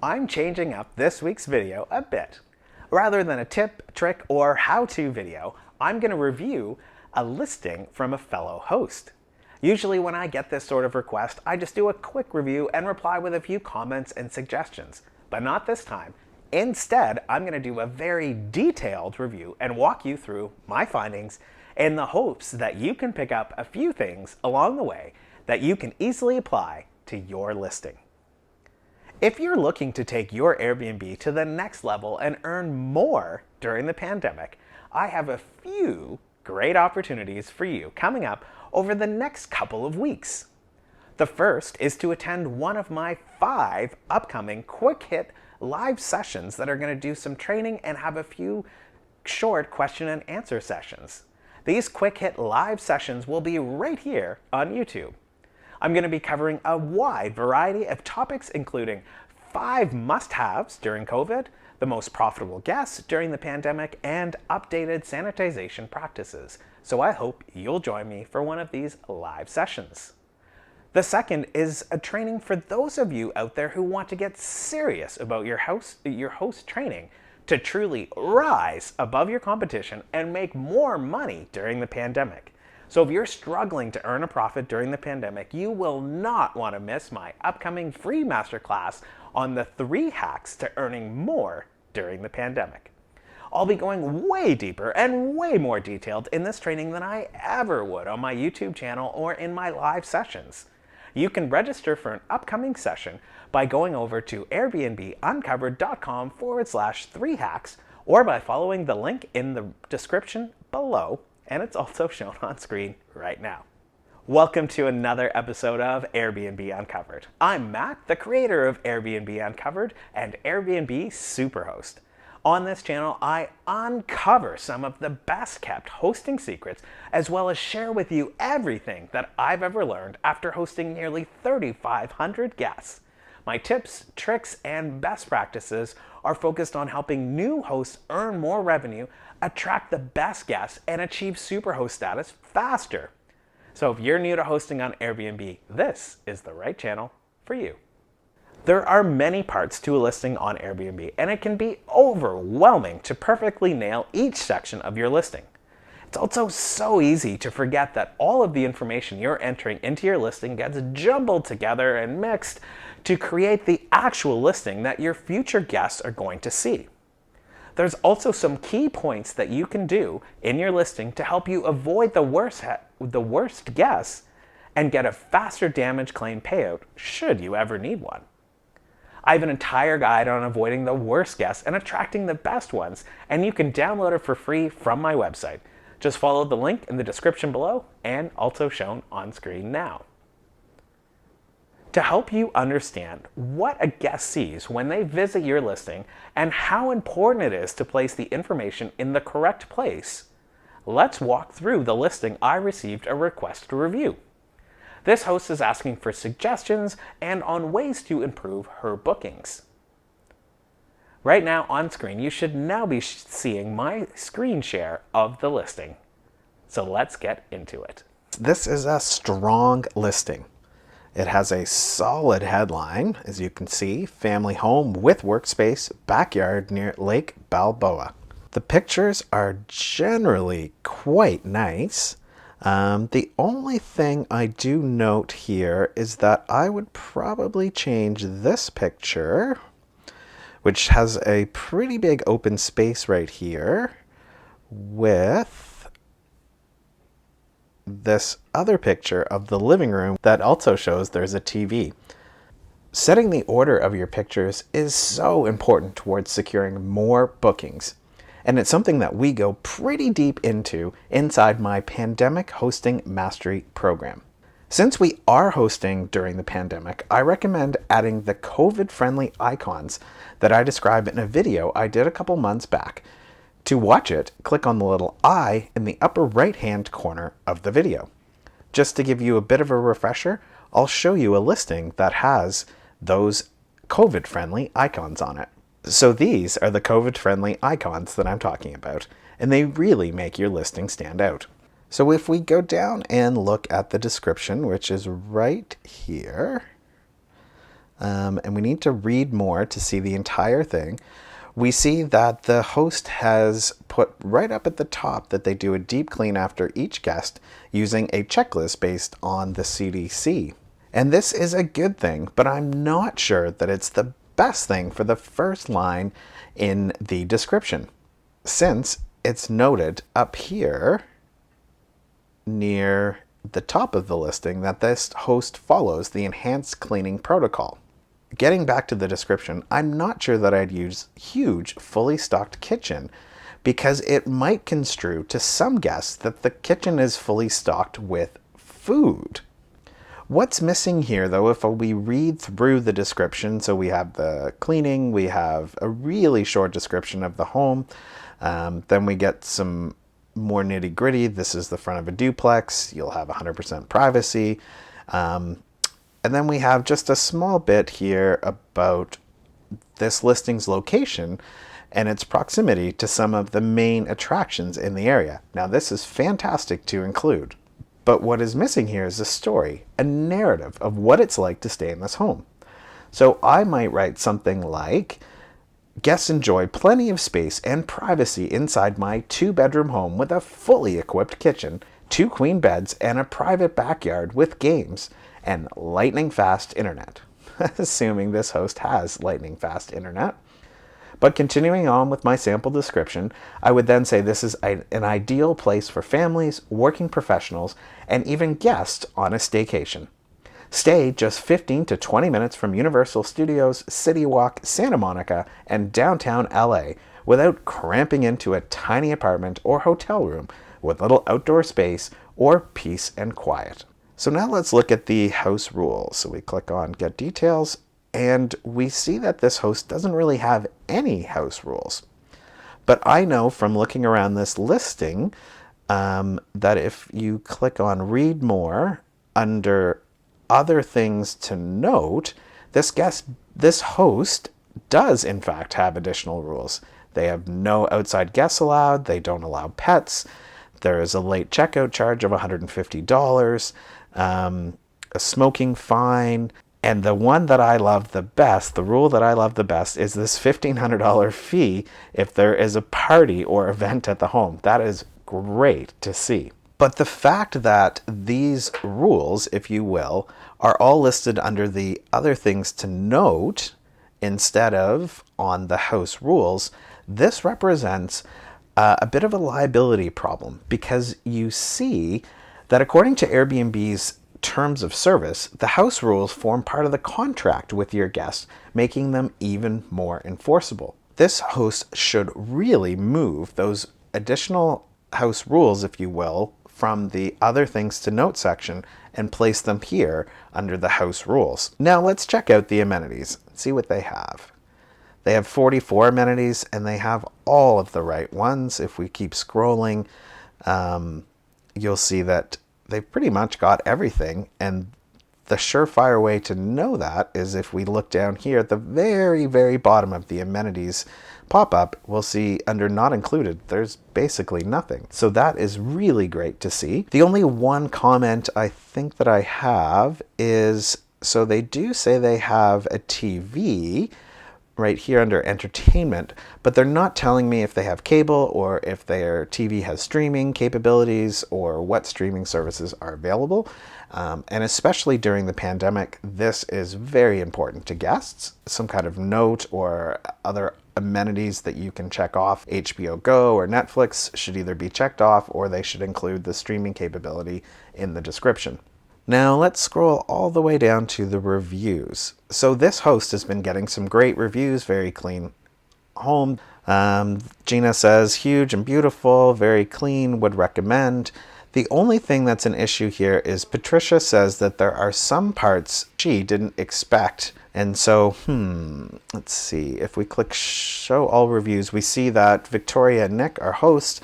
I'm changing up this week's video a bit. Rather than a tip, trick, or how-to video, I'm going to review a listing from a fellow host. Usually when I get this sort of request, I just do a quick review and reply with a few comments and suggestions. But not this time. Instead, I'm going to do a very detailed review and walk you through my findings in the hopes that you can pick up a few things along the way that you can easily apply to your listing. If you're looking to take your Airbnb to the next level and earn more during the pandemic, I have a few great opportunities for you coming up over the next couple of weeks. The first is to attend one of my 5 upcoming quick hit live sessions that are going to do some training and have a few short question and answer sessions. These quick hit live sessions will be right here on YouTube. I'm going to be covering a wide variety of topics, including 5 must-haves during COVID, the most profitable guests during the pandemic, and updated sanitization practices. So I hope you'll join me for one of these live sessions. The second is a training for those of you out there who want to get serious about your host training to truly rise above your competition and make more money during the pandemic. So if you're struggling to earn a profit during the pandemic, you will not want to miss my upcoming free masterclass on the 3 hacks to earning more during the pandemic. I'll be going way deeper and way more detailed in this training than I ever would on my YouTube channel or in my live sessions. You can register for an upcoming session by going over to AirbnbUncovered.com/3 hacks or by following the link in the description below, and it's also shown on screen right now. Welcome to another episode of Airbnb Uncovered. I'm Matt, the creator of Airbnb Uncovered and Airbnb Superhost. On this channel, I uncover some of the best kept hosting secrets, as well as share with you everything that I've ever learned after hosting nearly 3,500 guests. My tips, tricks, and best practices are focused on helping new hosts earn more revenue, attract the best guests, and achieve superhost status faster. So if you're new to hosting on Airbnb, this is the right channel for you. There are many parts to a listing on Airbnb, and it can be overwhelming to perfectly nail each section of your listing. It's also so easy to forget that all of the information you're entering into your listing gets jumbled together and mixed to create the actual listing that your future guests are going to see. There's also some key points that you can do in your listing to help you avoid the worst guests and get a faster damage claim payout should you ever need one. I have an entire guide on avoiding the worst guests and attracting the best ones, and you can download it for free from my website. Just follow the link in the description below and also shown on screen now. To help you understand what a guest sees when they visit your listing and how important it is to place the information in the correct place, let's walk through the listing I received a request to review. This host is asking for suggestions and on ways to improve her bookings. Right now on screen, you should now be seeing my screen share of the listing. So let's get into it. This is a strong listing. It has a solid headline, as you can see, family home with workspace, backyard near Lake Balboa. The pictures are generally quite nice. The only thing I do note here is that I would probably change this picture, which has a pretty big open space right here, with this other picture of the living room that also shows there's a TV. Setting the order of your pictures is so important towards securing more bookings. And it's something that we go pretty deep into inside my Pandemic Hosting Mastery program. Since we are hosting during the pandemic, I recommend adding the COVID-friendly icons that I describe in a video I did a couple months back. To watch it, click on the little eye in the upper right-hand corner of the video. Just to give you a bit of a refresher, I'll show you a listing that has those COVID-friendly icons on it. So these are the COVID-friendly icons that I'm talking about, and they really make your listing stand out. So if we go down and look at the description, which is right here, and we need to read more to see the entire thing. We see that the host has put right up at the top that they do a deep clean after each guest using a checklist based on the CDC. And this is a good thing, but I'm not sure that it's the best thing for the first line in the description, since it's noted up here near the top of the listing that this host follows the enhanced cleaning protocol. Getting back to the description, I'm not sure that I'd use huge, fully stocked kitchen because it might construe to some guests that the kitchen is fully stocked with food. What's missing here, though, if we read through the description, so we have the cleaning, we have a really short description of the home, then we get some more nitty gritty. This is the front of a duplex. You'll have 100% privacy. And then we have just a small bit here about this listing's location and its proximity to some of the main attractions in the area. Now, this is fantastic to include. But what is missing here is a story, a narrative of what it's like to stay in this home. So I might write something like, guests enjoy plenty of space and privacy inside my 2-bedroom home with a fully equipped kitchen, 2 queen beds, and a private backyard with games and lightning fast internet. Assuming this host has lightning fast internet. But continuing on with my sample description, I would then say this is an ideal place for families, working professionals, and even guests on a staycation. Stay just 15 to 20 minutes from Universal Studios, City Walk, Santa Monica, and downtown LA without cramping into a tiny apartment or hotel room with little outdoor space or peace and quiet. So now let's look at the house rules. So we click on Get Details, and we see that this host doesn't really have any house rules. But I know from looking around this listing that if you click on Read More under Other Things to Note, this host does in fact have additional rules. They have no outside guests allowed. They don't allow pets. There is a late checkout charge of $150, a smoking fine. And the one that I love the best, the rule that I love the best, is this $1,500 fee if there is a party or event at the home. That is great to see. But the fact that these rules, if you will, are all listed under the Other Things to Note instead of on the house rules, this represents a bit of a liability problem, because you see that according to Airbnb's terms of service, the house rules form part of the contract with your guests, making them even more enforceable. This host should really move those additional house rules, if you will, from the Other Things to Note section and place them here under the house rules. Now let's check out the amenities, see what they have. They have 44 amenities, and they have all of the right ones. If we keep scrolling, you'll see that they've pretty much got everything, and the surefire way to know that is if we look down here at the very, very bottom of the amenities pop-up, we'll see under Not Included, there's basically nothing. So that is really great to see. The only one comment I think that I have is, so they do say they have a TV right here under entertainment, but they're not telling me if they have cable or if their TV has streaming capabilities or what streaming services are available. And especially during the pandemic, this is very important to guests. Some kind of note or other amenities that you can check off. HBO Go or Netflix should either be checked off, or they should include the streaming capability in the description. Now let's scroll all the way down to the reviews. So this host has been getting some great reviews, very clean home. Gina says, huge and beautiful, very clean, would recommend. The only thing that's an issue here is Patricia says that there are some parts she didn't expect. And so, let's see, if we click show all reviews, we see that Victoria and Nick, our hosts,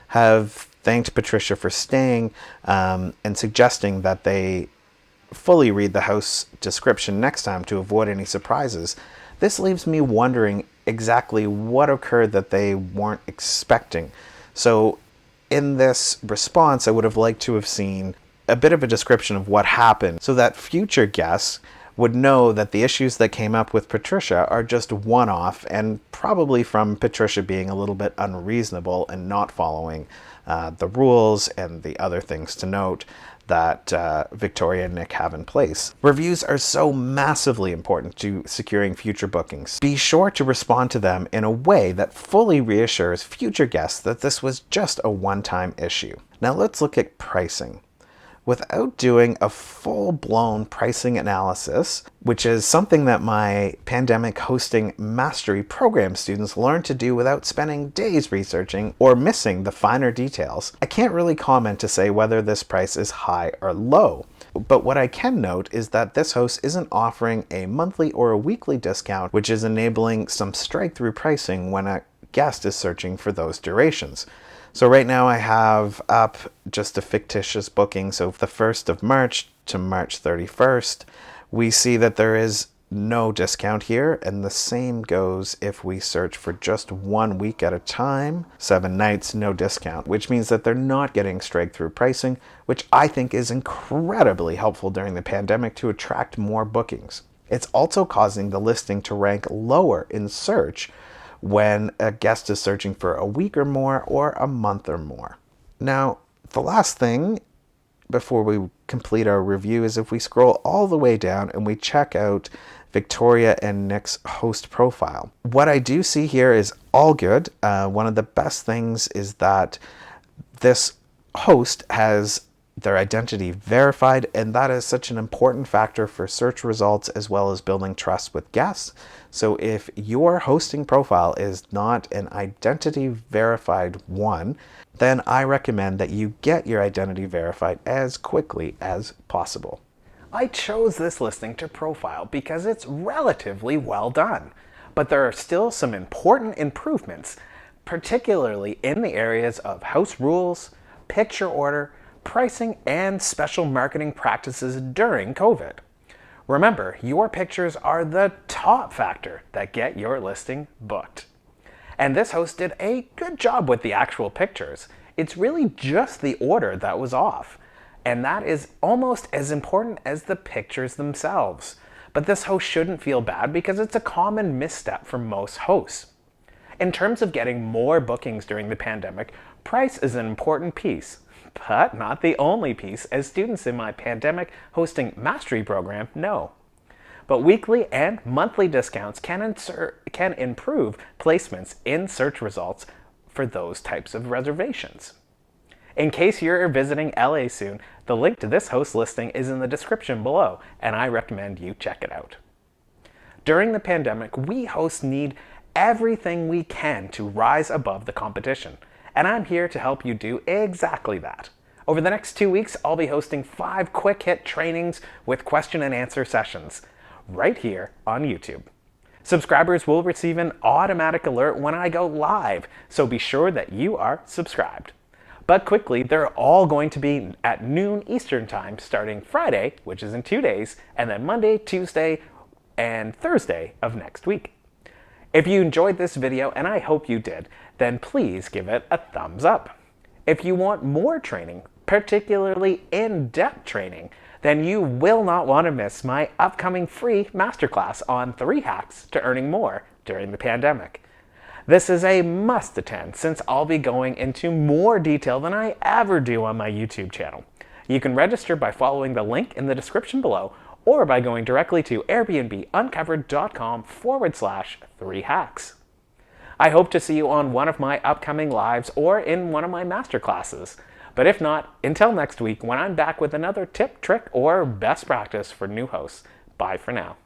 have thanked Patricia for staying and suggesting that they fully read the house description next time to avoid any surprises. This leaves me wondering exactly what occurred that they weren't expecting. So in this response, I would have liked to have seen a bit of a description of what happened so that future guests would know that the issues that came up with Patricia are just one-off, and probably from Patricia being a little bit unreasonable and not following the rules and the other things to note that Victoria and Nick have in place. Reviews are so massively important to securing future bookings. Be sure to respond to them in a way that fully reassures future guests that this was just a one-time issue. Now let's look at pricing. Without doing a full-blown pricing analysis, which is something that my pandemic hosting mastery program students learn to do without spending days researching or missing the finer details, I can't really comment to say whether this price is high or low. But what I can note is that this host isn't offering a monthly or a weekly discount, which is enabling some strike-through pricing when a guest is searching for those durations. So right now I have up just a fictitious booking. So the 1st of March to March 31st, we see that there is no discount here. And the same goes if we search for just 1 week at a time, 7 nights, no discount, which means that they're not getting straight-through pricing, which I think is incredibly helpful during the pandemic to attract more bookings. It's also causing the listing to rank lower in search when a guest is searching for a week or more or a month or more. Now, the last thing before we complete our review is if we scroll all the way down and we check out Victoria and Nick's host profile. What I do see here is all good. One of the best things is that this host has their identity verified, and that is such an important factor for search results as well as building trust with guests. So if your hosting profile is not an identity verified one, then I recommend that you get your identity verified as quickly as possible. I chose this listing to profile because it's relatively well done, but there are still some important improvements, particularly in the areas of house rules, picture order, pricing, and special marketing practices during COVID. Remember, your pictures are the top factor that get your listing booked. And this host did a good job with the actual pictures. It's really just the order that was off. And that is almost as important as the pictures themselves. But this host shouldn't feel bad because it's a common misstep for most hosts. In terms of getting more bookings during the pandemic, price is an important piece, but not the only piece, as students in my pandemic hosting mastery program know. But weekly and monthly discounts can improve placements in search results for those types of reservations. In case you're visiting LA soon, the link to this host listing is in the description below, and I recommend you check it out. During the pandemic, we hosts need everything we can to rise above the competition, and I'm here to help you do exactly that. Over the next 2 weeks, I'll be hosting 5 quick hit trainings with question and answer sessions right here on YouTube. Subscribers will receive an automatic alert when I go live, so be sure that you are subscribed. But quickly, they're all going to be at noon Eastern Time starting Friday, which is in 2 days, and then Monday, Tuesday, and Thursday of next week. If you enjoyed this video, and I hope you did, then please give it a thumbs up. If you want more training, particularly in-depth training, then you will not want to miss my upcoming free masterclass on 3 hacks to earning more during the pandemic. This is a must attend since I'll be going into more detail than I ever do on my YouTube channel. You can register by following the link in the description below or by going directly to AirbnbUncovered.com/3 hacks. I hope to see you on one of my upcoming lives or in one of my masterclasses. But if not, until next week when I'm back with another tip, trick, or best practice for new hosts. Bye for now.